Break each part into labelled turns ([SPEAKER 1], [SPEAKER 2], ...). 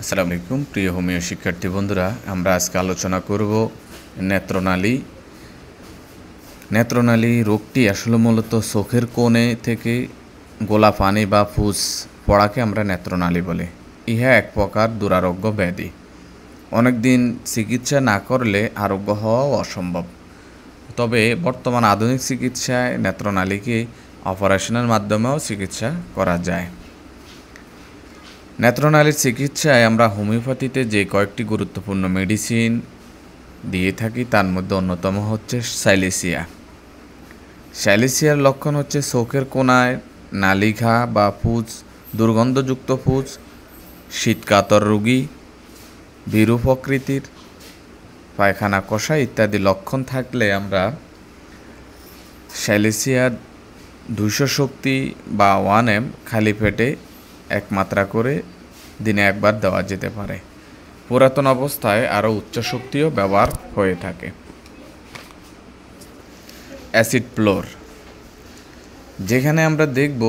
[SPEAKER 1] আসসালামু আলাইকুম প্রিয় হোমিও শিক্ষার্থী বন্ধুরা, আমরা আজকে আলোচনা করব নেত্রনালী। নেত্রনালী রোগটি আসলে মূলত চোখের কোণে থেকে গোলা পানি বা ফুস পড়াকে আমরা নেত্রনালী বলি। ইহা এক প্রকার দুরারোগ্য ব্যাধি। অনেক দিন চিকিৎসা না করলে আরোগ্য হওয়াও অসম্ভব। তবে বর্তমান আধুনিক চিকিৎসায় নেত্রনালীকে অপারেশনের মাধ্যমেও চিকিৎসা করা যায়। নেত্রনালীর চিকিৎসায় আমরা হোমিওপ্যাথিতে যে কয়েকটি গুরুত্বপূর্ণ মেডিসিন দিয়ে থাকি তার মধ্যে অন্যতম হচ্ছে সাইলেসিয়া। সাইলেসিয়ার লক্ষণ হচ্ছে চোখের কোণায় নালিঘা বা পুজ, দুর্গন্ধযুক্ত পুজ, শীতকাতর রোগী, ভীরু প্রকৃতির, পায়খানা কষা ইত্যাদি লক্ষণ থাকলে আমরা সাইলেসিয়ার 200 শক্তি বা 1M খালি পেটে 1 মাত্রা করে দিনে একবার দেওয়া যেতে পারে। পুরাতন অবস্থায় আরও উচ্চ শক্তিও ব্যবহার হয়ে থাকে। অ্যাসিড ফ্লোর, যেখানে আমরা দেখব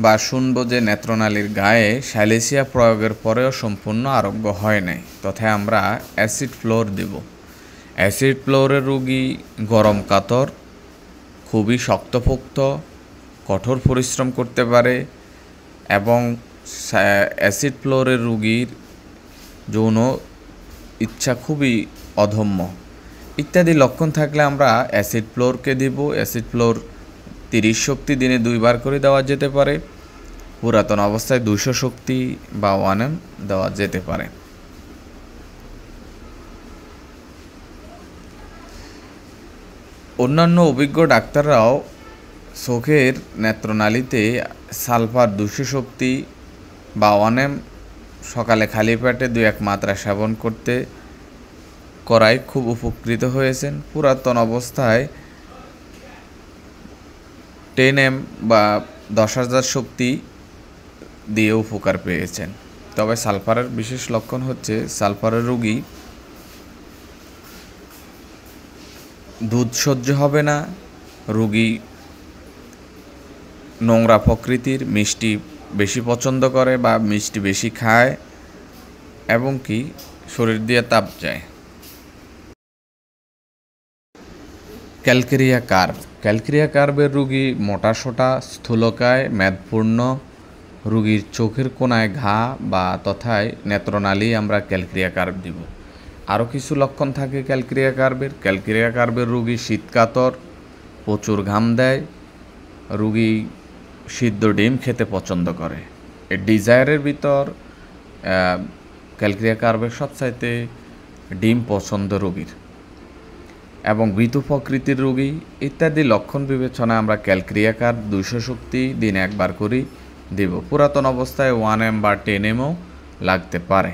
[SPEAKER 1] বা শুনব যে নেত্রনালীর গায়ে সাইলেসিয়া প্রয়োগের পরেও সম্পূর্ণ আরোগ্য হয় নাই, তথায় আমরা অ্যাসিড ফ্লোর দেব। অ্যাসিড ফ্লোরের রোগী গরম কাতর, খুবই শক্তপোক্ত, কঠোর পরিশ্রম করতে পারে এবং অ্যাসিড ফ্লোরের রোগীর যৌন ইচ্ছা খুবই অধম্য ইত্যাদি লক্ষণ থাকলে আমরা অ্যাসিড ফ্লোরকে দিব। অ্যাসিড ফ্লোর 30 শক্তি দিনে 2 বার করে দেওয়া যেতে পারে। পুরাতন অবস্থায় 200 শক্তি বা 1M দেওয়া যেতে পারে। অন্যান্য অভিজ্ঞ ডাক্তাররাও চোখের নেত্রনালীতে সালফার 200 শক্তি বা 1M সকালে খালি পেটে 2-1 মাত্রা সেবন করায় খুব উপকৃত হয়েছেন। পুরাতন অবস্থায় 10M বা 10,000 শক্তি দিয়ে উপকার পেয়েছেন। তবে সালফারের বিশেষ লক্ষণ হচ্ছে সালফারের রোগী দুধ সহ্য হবে না, রোগী নোংরা প্রকৃতির, মিষ্টি বেশি পছন্দ করে বা মিষ্টি বেশি খায় এবং কি শরীর দিয়ে তাপ যায়। ক্যালকেরিয়া কার্ভ, ক্যালকেরিয়া কার্ভের রোগী মোটাসোটা, স্থূলকায়, মেদপূর্ণ, রোগীর চোখের কোণায় ঘা বা তথায় নেত্রনালী আমরা ক্যালকেরিয়া কার্ভ দিব। আরও কিছু লক্ষণ থাকে ক্যালকেরিয়া কার্ভের। ক্যালকেরিয়া কার্ভের রোগী শীতকাতর, প্রচুর ঘাম দেয়, রোগী সিদ্ধ ডিম খেতে পছন্দ করে। এই ডিজায়ারের ভিতর ক্যালকেরিয়া কার্ভের সবচাইতে ডিম পছন্দ রোগীর এবং ভীতু প্রকৃতির রোগী ইত্যাদি লক্ষণ বিবেচনায় আমরা ক্যালকেরিয়া কার্ভ 200 শক্তি দিনে 1 বার করে দেব। পুরাতন অবস্থায় 1M বা 10Mও লাগতে পারে।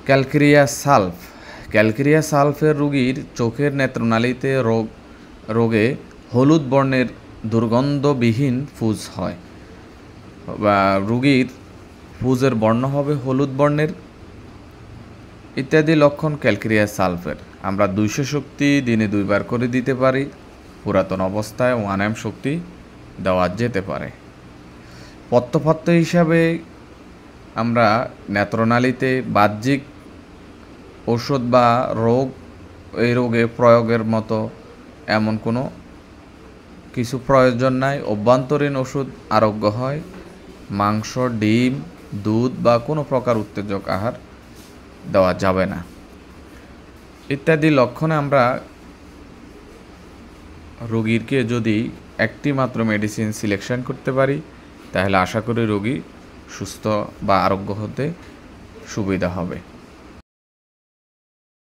[SPEAKER 1] ক্যালকেরিয়া সালফ, ক্যালকেরিয়া সালফের রোগীর চোখের নেত্রনালীতে রোগে হলুদ বর্ণের দুর্গন্ধবিহীন ফুজ হয় বা রোগীর ফুজের বর্ণ হবে হলুদ বর্ণের ইত্যাদি লক্ষণ ক্যালকেরিয়া সালফের। আমরা 200 শক্তি দিনে 2 বার করে দিতে পারি। পুরাতন অবস্থায় 1M শক্তি দেওয়া যেতে পারে। পথ্যপাত্য হিসাবে আমরা নেত্রনালীতে বাহ্যিক ওষুধ বা এই রোগে প্রয়োগের মতো এমন কোনো কিছু প্রয়োজন নাই। অভ্যন্তরীণ ওষুধ আরোগ্য হয়। মাংস, ডিম, দুধ বা কোনো প্রকার উত্তেজক আহার দেওয়া যাবে না ইত্যাদি লক্ষণে আমরা রোগীকে যদি একটি মাত্র মেডিসিন সিলেকশন করতে পারি তাহলে আশা করি রোগী সুস্থ বা আরোগ্য হতে সুবিধা হবে।